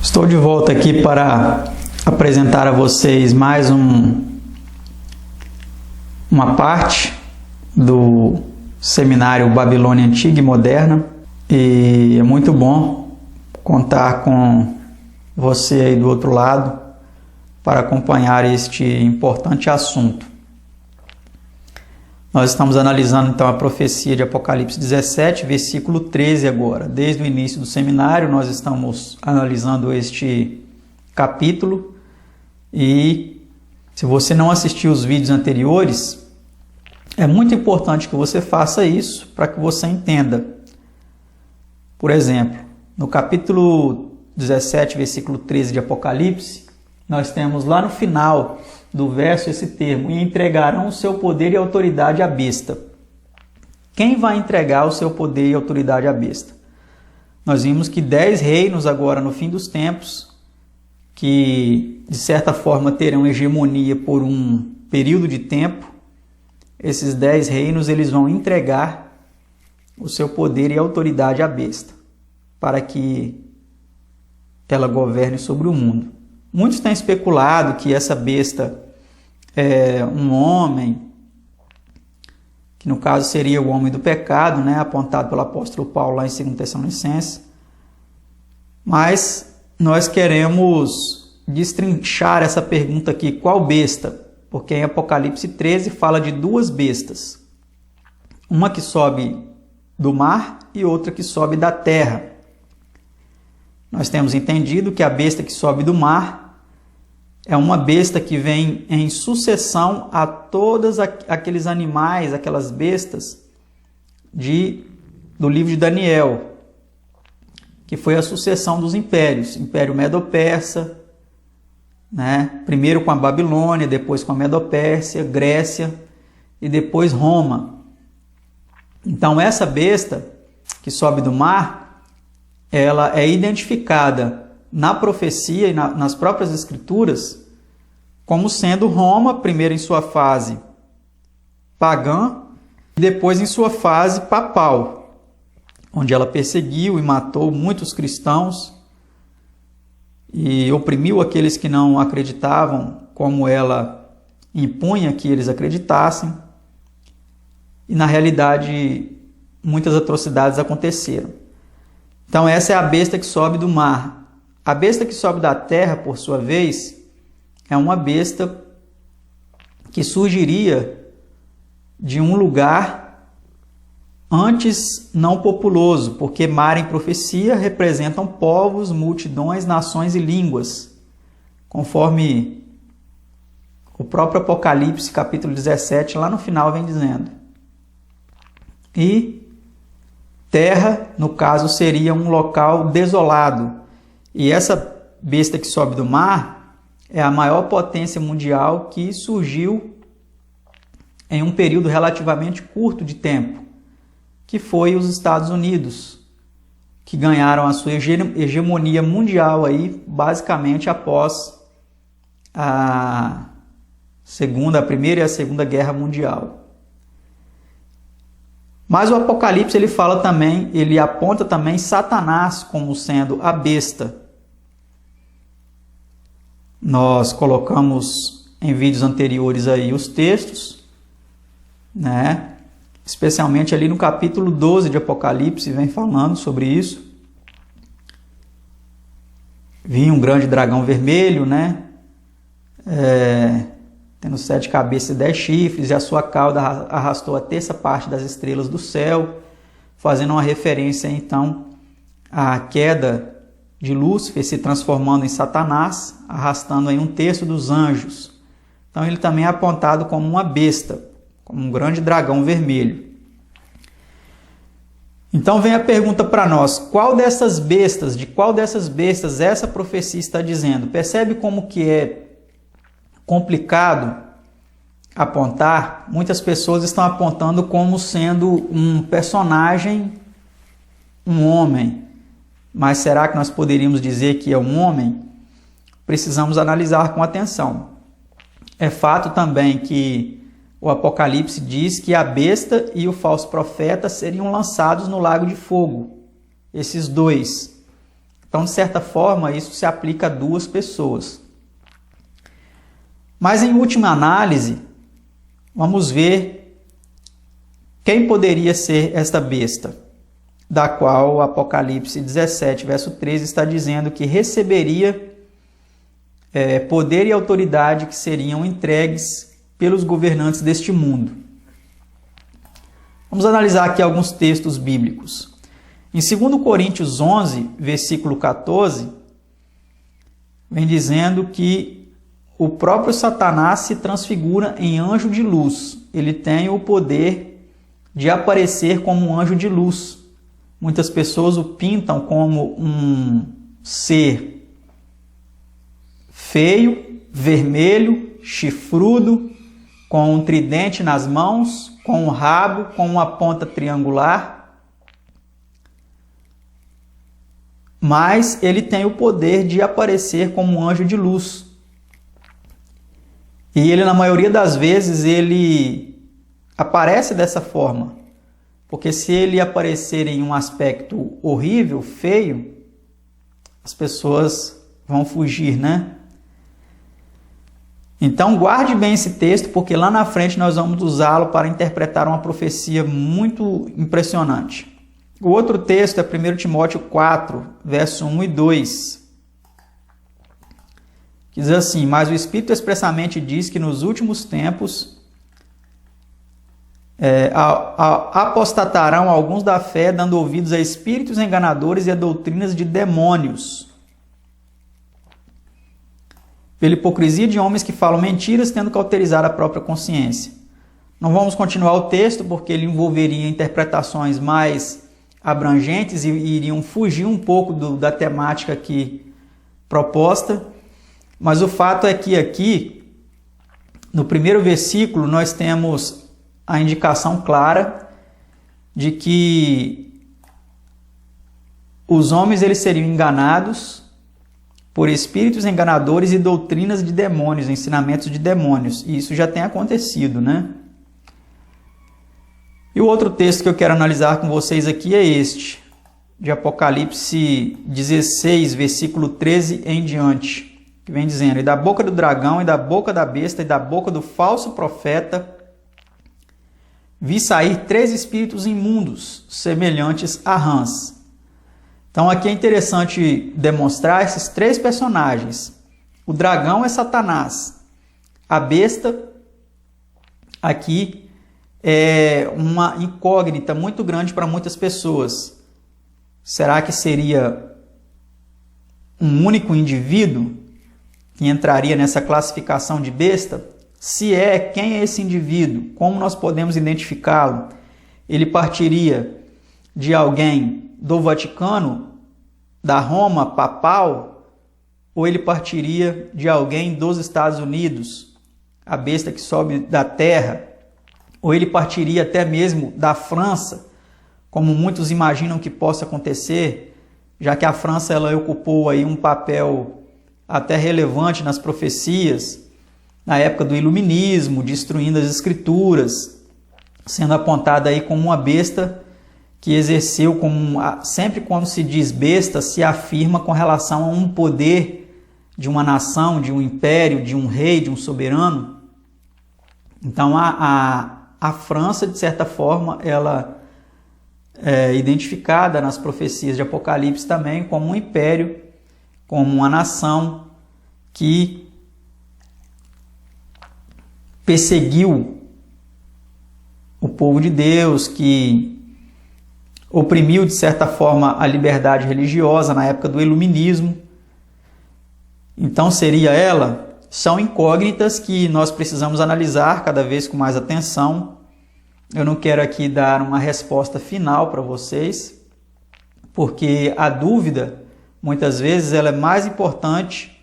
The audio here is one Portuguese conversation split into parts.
Estou de volta aqui para apresentar a vocês mais uma parte do seminário Babilônia Antiga e Moderna, e é muito bom contar com você aí do outro lado para acompanhar este importante assunto. Nós estamos analisando então a profecia de Apocalipse 17, versículo 13 agora. Desde o início do seminário nós estamos analisando este capítulo, e se você não assistiu os vídeos anteriores, é muito importante que você faça isso para que você entenda. Por exemplo, no capítulo 17, versículo 13 de Apocalipse, nós temos lá no final do verso esse termo: e entregarão o seu poder e autoridade à besta. Quem vai entregar o seu poder e autoridade à besta? Nós vimos que 10 reinos agora no fim dos tempos, que de certa forma terão hegemonia por um período de tempo, esses 10 reinos eles vão entregar o seu poder e autoridade à besta, para que ela governe sobre o mundo. Muitos têm especulado que essa besta é um homem, que no caso seria o homem do pecado, né, apontado pelo apóstolo Paulo lá em 2 Tessalonicenses. Mas nós queremos destrinchar essa pergunta aqui: qual besta? Porque em Apocalipse 13 fala de duas bestas. Uma que sobe do mar e outra que sobe da terra. Nós temos entendido que a besta que sobe do mar é uma besta que vem em sucessão a todos aqueles animais, aquelas bestas do livro de Daniel, que foi a sucessão dos impérios, Império Medo-Persa, né? Primeiro com a Babilônia, depois com a Medo-Pérsia, Grécia e depois Roma. Então essa besta que sobe do mar, ela é identificada na profecia e nas próprias escrituras como sendo Roma, primeiro em sua fase pagã e depois em sua fase papal, onde ela perseguiu e matou muitos cristãos e oprimiu aqueles que não acreditavam, como ela impunha que eles acreditassem. E na realidade muitas atrocidades aconteceram. Então essa é a besta que sobe do mar. A besta que sobe da terra, por sua vez, é uma besta que surgiria de um lugar antes não populoso, porque mar em profecia representam povos, multidões, nações e línguas, conforme o próprio Apocalipse, capítulo 17, lá no final vem dizendo. E terra, no caso, seria um local desolado. E essa besta que sobe do mar é a maior potência mundial que surgiu em um período relativamente curto de tempo, que foi os Estados Unidos, que ganharam a sua hegemonia mundial aí, basicamente após a Primeira e a Segunda Guerra Mundial. Mas o Apocalipse ele aponta também Satanás como sendo a besta. Nós colocamos em vídeos anteriores aí os textos, né? Especialmente ali no capítulo 12 de Apocalipse, vem falando sobre isso. Vinha um grande dragão vermelho, né? Tendo 7 cabeças e 10 chifres, e a sua cauda arrastou a terça parte das estrelas do céu, fazendo uma referência então à queda de Lúcifer, se transformando em Satanás, arrastando aí 1/3 dos anjos. Então ele também é apontado como uma besta, como um grande dragão vermelho. Então vem a pergunta para nós: de qual dessas bestas essa profecia está dizendo? Percebe como que é complicado apontar? Muitas pessoas estão apontando como sendo um personagem, um homem. Mas será que nós poderíamos dizer que é um homem? Precisamos analisar com atenção. É fato também que o Apocalipse diz que a besta e o falso profeta seriam lançados no lago de fogo. Esses dois Então, de certa forma, isso se aplica a duas pessoas. Mas, em última análise, vamos ver quem poderia ser esta besta, da qual o Apocalipse 17, verso 13, está dizendo que receberia poder e autoridade que seriam entregues pelos governantes deste mundo. Vamos analisar aqui alguns textos bíblicos. Em 2 Coríntios 11, versículo 14, vem dizendo que o próprio Satanás se transfigura em anjo de luz. Ele tem o poder de aparecer como um anjo de luz. Muitas pessoas o pintam como um ser feio, vermelho, chifrudo, com um tridente nas mãos, com um rabo, com uma ponta triangular. Mas ele tem o poder de aparecer como um anjo de luz. E ele, na maioria das vezes, ele aparece dessa forma. Porque se ele aparecer em um aspecto horrível, feio, as pessoas vão fugir, né? Então guarde bem esse texto, porque lá na frente nós vamos usá-lo para interpretar uma profecia muito impressionante. O outro texto é 1 Timóteo 4, verso 1 e 2. Que diz assim: mas o Espírito expressamente diz que nos últimos tempos apostatarão alguns da fé, dando ouvidos a espíritos enganadores e a doutrinas de demônios, pela hipocrisia de homens que falam mentiras, tendo cauterizado a própria consciência. Não vamos continuar o texto, porque ele envolveria interpretações mais abrangentes e iriam fugir um pouco da temática aqui proposta. Mas o fato é que aqui, no primeiro versículo, nós temos a indicação clara de que os homens eles seriam enganados por espíritos enganadores e doutrinas de demônios, ensinamentos de demônios. E isso já tem acontecido, né? E o outro texto que eu quero analisar com vocês aqui é este, de Apocalipse 16, versículo 13 em diante, que vem dizendo: e da boca do dragão, e da boca da besta, e da boca do falso profeta, vi sair 3 espíritos imundos, semelhantes a rãs. Então aqui é interessante demonstrar esses 3 personagens. O dragão é Satanás. A besta aqui é uma incógnita muito grande para muitas pessoas. Será que seria um único indivíduo que entraria nessa classificação de besta? Se é, quem é esse indivíduo? Como nós podemos identificá-lo? Ele partiria de alguém do Vaticano, da Roma papal, ou ele partiria de alguém dos Estados Unidos, a besta que sobe da terra, ou ele partiria até mesmo da França, como muitos imaginam que possa acontecer, já que a França ela ocupou aí um papel até relevante nas profecias, na época do Iluminismo, destruindo as escrituras, sendo apontada aí como uma besta que exerceu como... Sempre quando se diz besta, se afirma com relação a um poder de uma nação, de um império, de um rei, de um soberano. Então a França, de certa forma, ela é identificada nas profecias de Apocalipse também como um império, como uma nação que perseguiu o povo de Deus, que oprimiu, de certa forma, a liberdade religiosa na época do Iluminismo. Então, seria ela? São incógnitas que nós precisamos analisar cada vez com mais atenção. Eu não quero aqui dar uma resposta final para vocês, porque a dúvida, muitas vezes, ela é mais importante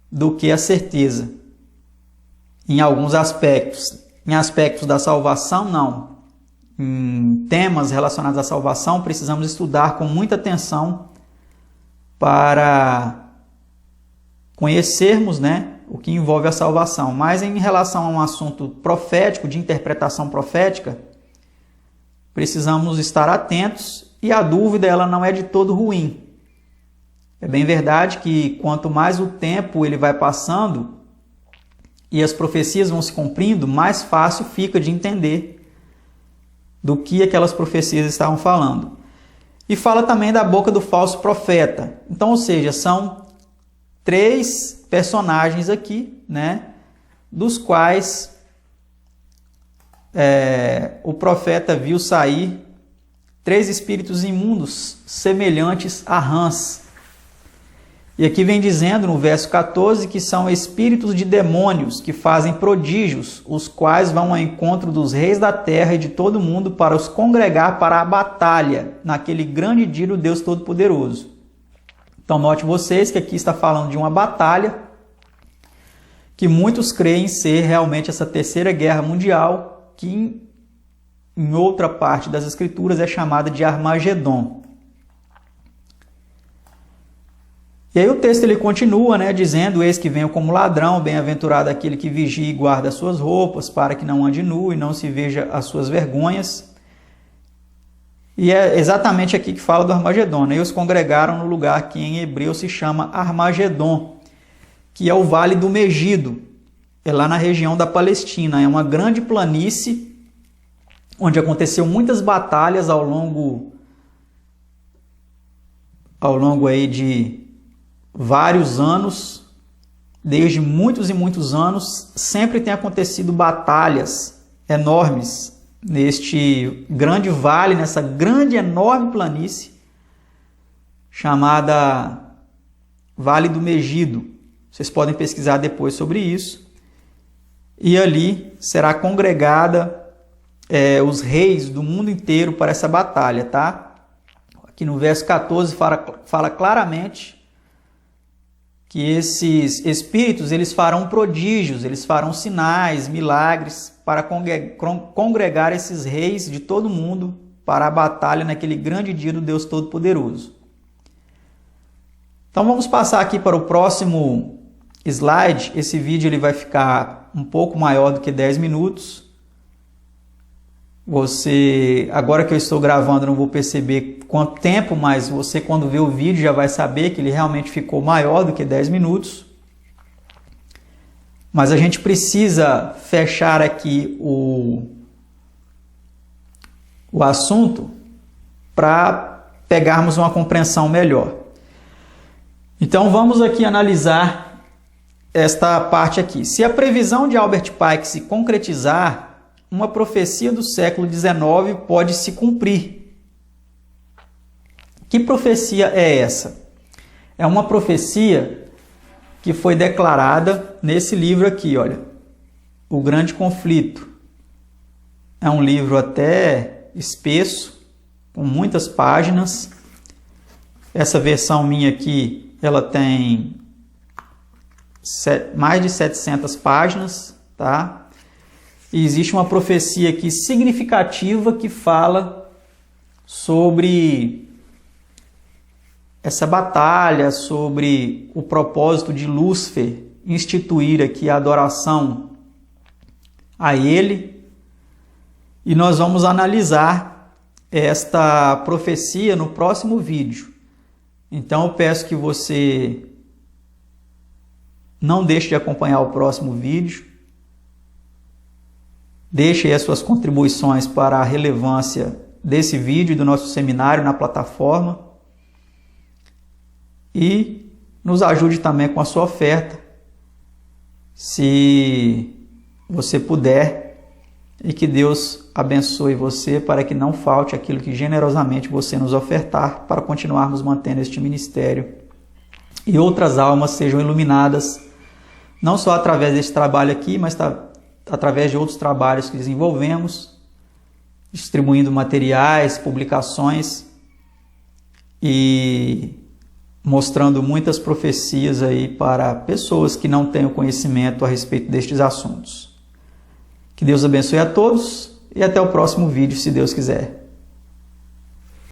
do que a certeza. Em alguns aspectos. Em aspectos da salvação, não. Em temas relacionados à salvação, precisamos estudar com muita atenção para conhecermos, né, o que envolve a salvação. Mas em relação a um assunto profético, de interpretação profética, precisamos estar atentos, e a dúvida ela não é de todo ruim. É bem verdade que quanto mais o tempo ele vai passando e as profecias vão se cumprindo, mais fácil fica de entender do que aquelas profecias estavam falando. E fala também da boca do falso profeta. Então, ou seja, são 3 personagens aqui, né, dos quais o profeta viu sair 3 espíritos imundos semelhantes a rãs. E aqui vem dizendo no verso 14 que são espíritos de demônios que fazem prodígios, os quais vão ao encontro dos reis da terra e de todo mundo para os congregar para a batalha naquele grande dia do Deus Todo-Poderoso. Então note vocês que aqui está falando de uma batalha que muitos creem ser realmente essa terceira guerra mundial, que em outra parte das escrituras é chamada de Armagedon. E aí o texto ele continua, né, dizendo: eis que venho como ladrão, bem-aventurado aquele que vigia e guarda as suas roupas, para que não ande nu e não se veja as suas vergonhas. E é exatamente aqui que fala do Armagedon, né? E os congregaram no lugar que em hebreu se chama Armagedon, que é o Vale do Megido, é lá na região da Palestina. É uma grande planície onde aconteceu muitas batalhas ao longo aí de vários anos, desde muitos e muitos anos, sempre tem acontecido batalhas enormes neste grande vale, nessa grande, enorme planície chamada Vale do Megido. Vocês podem pesquisar depois sobre isso. E ali será congregada os reis do mundo inteiro para essa batalha, tá? Aqui no verso 14 fala claramente que esses espíritos eles farão prodígios, eles farão sinais, milagres para congregar esses reis de todo mundo para a batalha naquele grande dia do Deus Todo-Poderoso. Então vamos passar aqui para o próximo slide. Esse vídeo ele vai ficar um pouco maior do que 10 minutos. Agora que eu estou gravando, não vou perceber quanto tempo, mas você quando vê o vídeo já vai saber que ele realmente ficou maior do que 10 minutos. Mas a gente precisa fechar aqui o assunto para pegarmos uma compreensão melhor. Então vamos aqui analisar esta parte aqui. Se a previsão de Albert Pike se concretizar, uma profecia do século XIX pode se cumprir. Que profecia é essa? É uma profecia que foi declarada nesse livro aqui, olha, O Grande Conflito. É um livro até espesso, com muitas páginas. Essa versão minha aqui, ela tem mais de 700 páginas, tá? E existe uma profecia aqui significativa que fala sobre essa batalha, sobre o propósito de Lúcifer instituir aqui a adoração a ele. E nós vamos analisar esta profecia no próximo vídeo. Então eu peço que você não deixe de acompanhar o próximo vídeo. Deixe aí as suas contribuições para a relevância desse vídeo e do nosso seminário na plataforma. E nos ajude também com a sua oferta, se você puder. E que Deus abençoe você para que não falte aquilo que generosamente você nos ofertar para continuarmos mantendo este ministério. E outras almas sejam iluminadas, não só através deste trabalho aqui, mas através de outros trabalhos que desenvolvemos, distribuindo materiais, publicações e mostrando muitas profecias aí para pessoas que não têm o conhecimento a respeito destes assuntos. Que Deus abençoe a todos e até o próximo vídeo, se Deus quiser.